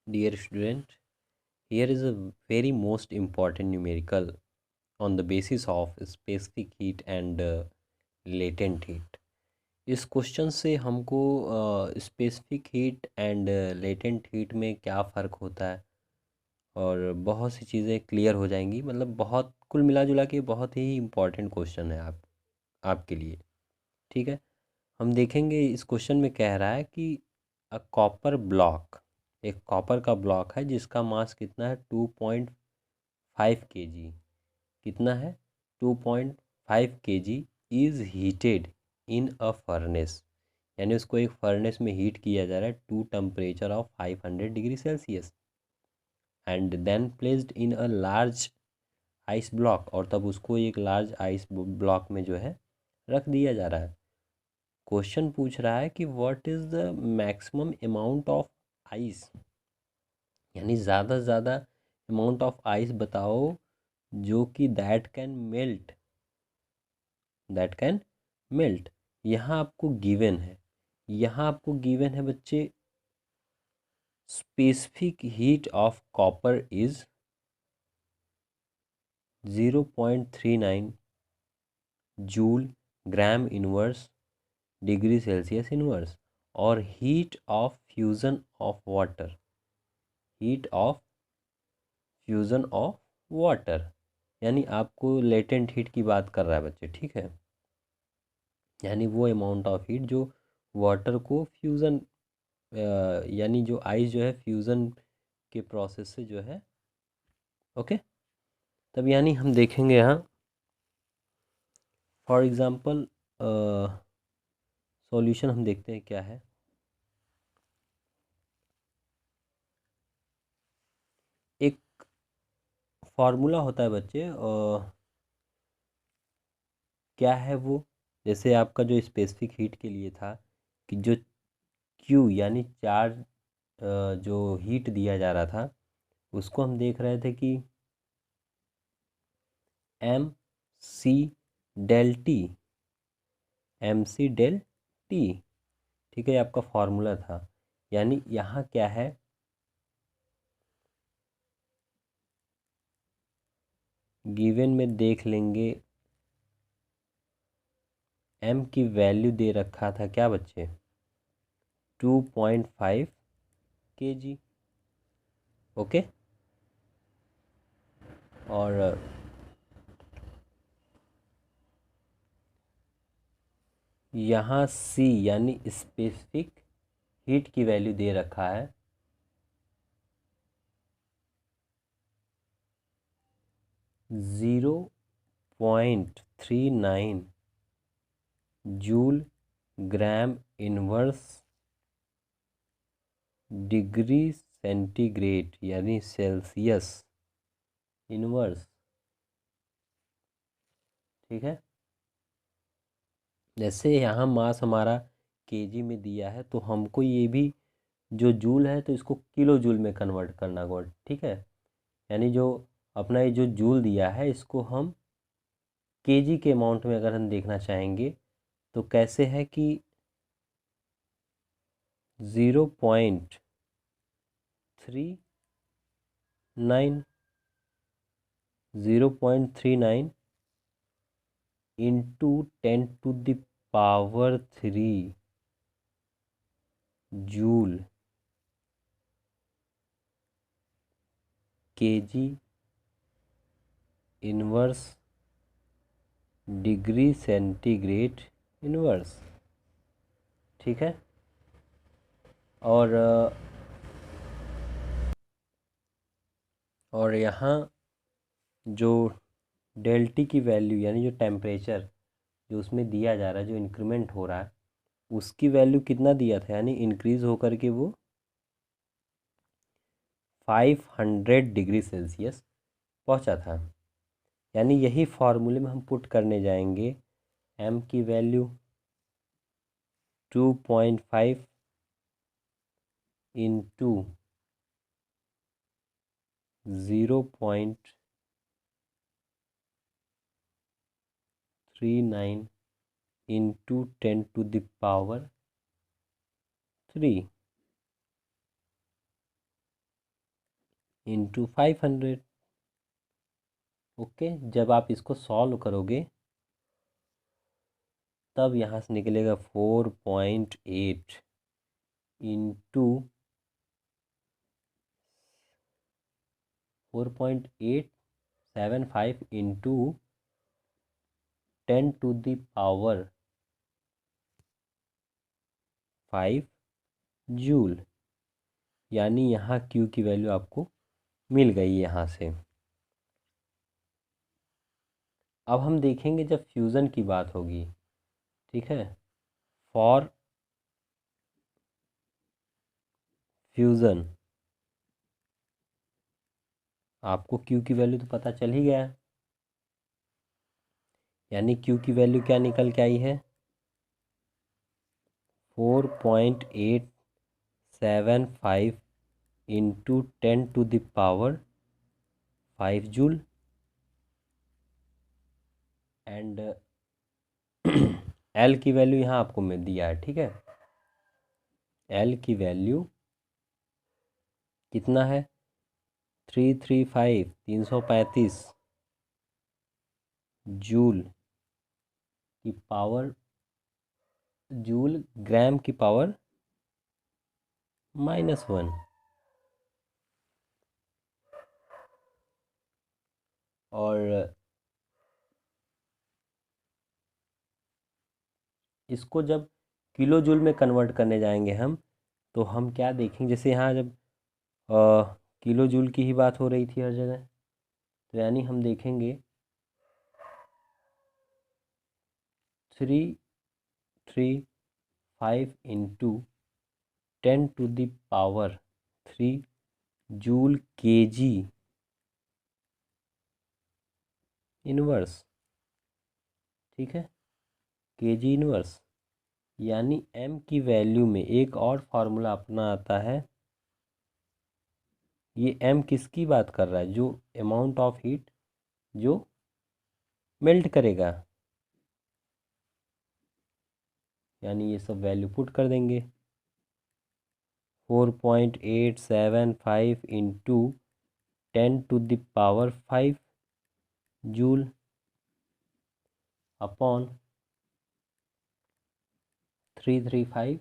Dear student, here is a very most important numerical on the basis of specific heat and latent heat. इस question से हमको specific heat and latent heat में क्या फ़र्क होता है और बहुत सी चीज़ें क्लियर हो जाएंगी। मतलब बहुत कुल मिला जुला के बहुत ही इम्पोर्टेंट क्वेश्चन है आपके लिए। ठीक है, हम देखेंगे इस क्वेश्चन में कह रहा है कि अ कॉपर ब्लॉक, एक कॉपर का ब्लॉक है जिसका मास कितना है 2.5 kg। कितना है 2.5 kg is heated in a furnace, यानी उसको एक फर्नेस में हीट किया जा रहा है to temperature of 500 degree Celsius and then placed in a large ice block, और तब उसको एक लार्ज आइस ब्लॉक में जो है रख दिया जा रहा है। क्वेश्चन पूछ रहा है कि what is the maximum amount of ice, यानी ज़्यादा से ज़्यादा अमाउंट ऑफ आइस बताओ जो कि दैट कैन मेल्ट। यहाँ आपको गिवन है, यहाँ आपको गिवन है बच्चे, specific heat of copper is 0.39 joule gram inverse degree Celsius inverse, और heat of fusion of water, heat of fusion of water, यानी आपको लेटेंट हीट की बात कर रहा है बच्चे। ठीक है, यानी वो अमाउंट ऑफ हीट जो वाटर को फ्यूज़न, यानी जो आइस जो है फ्यूज़न के प्रोसेस से जो है। ओके, तब यानी हम देखेंगे यहाँ फॉर एग्ज़ाम्पल सॉल्यूशन हम देखते हैं क्या है। एक फार्मूला होता है बच्चे, क्या है वो, जैसे आपका जो स्पेसिफिक हीट के लिए था कि जो क्यू यानी चार्ज जो हीट दिया जा रहा था उसको हम देख रहे थे कि M C del T, M C del T. ठीक है, ये आपका फार्मूला था। यानी यहाँ क्या है, गिवन में देख लेंगे, एम की वैल्यू दे रखा था क्या बच्चे, 2.5 kg। ओके, और यहाँ सी यानी स्पेसिफिक हीट की वैल्यू दे रखा है 0.39 joule gram inverse degree centigrade, यानी सेल्सियस इनवर्स। ठीक है, जैसे यहाँ मास हमारा केजी में दिया है तो हमको ये भी जो जूल है तो इसको किलो जूल में कन्वर्ट करना होगा। ठीक है, यानी जो अपना ये जो जूल दिया है इसको हम केजी के अमाउंट में अगर हम देखना चाहेंगे तो कैसे है कि 0.39, 0.39 into 10⁻³ joule KG inverse degree centigrade inverse. ठीक है, और यहाँ जो डेल टी की वैल्यू यानी जो टेम्परेचर जो उसमें दिया जा रहा है, जो इंक्रीमेंट हो रहा है उसकी वैल्यू कितना दिया था, यानी इंक्रीज़ होकर के वो 500 डिग्री सेल्सियस पहुंचा था। यानी यही फार्मूले में हम पुट करने जाएंगे, एम की value 2.5 into 0.39 into 10⁻³ into 500। Okay, जब आप इसको सॉल्व करोगे तब यहाँ से निकलेगा 4.8 इंटू 4.875 इंटू 10⁵ जूल। यानी यहाँ Q की वैल्यू आपको मिल गई यहाँ से। अब हम देखेंगे जब फ्यूज़न की बात होगी, ठीक है, फॉर फ्यूज़न आपको Q की वैल्यू तो पता चल ही गया है। यानी Q की वैल्यू क्या निकल के आई है, 4.875 इंटू 10⁵ जूल। एंड L की वैल्यू यहाँ आपको मिल दिया है, ठीक है। L की वैल्यू कितना है, 335 जूल की पावर, जूल ग्राम की पावर -1। और इसको जब किलो जूल में कन्वर्ट करने जाएंगे हम, तो हम क्या देखेंगे, जैसे यहाँ जब किलो जूल की ही बात हो रही थी हर जगह, तो यानी हम देखेंगे 335 इंटू 10⁵ जूल केजी इनवर्स, ठीक है, केजी इनवर्स। यानी m की वैल्यू में एक और फार्मूला अपना आता है। ये m किसकी बात कर रहा है, जो अमाउंट ऑफ हीट जो मेल्ट करेगा। यानी ये सब वैल्यू पुट कर देंगे, 4.875 into 10⁵ joule upon 335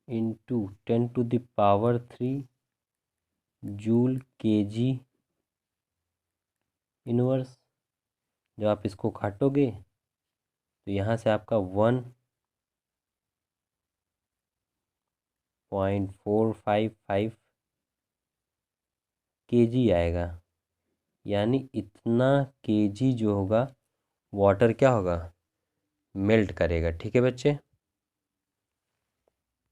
into 10⁵ joule KG inverse. जब आप इसको काटोगे तो यहाँ से आपका 1.455 केजी आएगा। यानी इतना केजी जो होगा वाटर क्या होगा, मेल्ट करेगा। ठीक है बच्चे।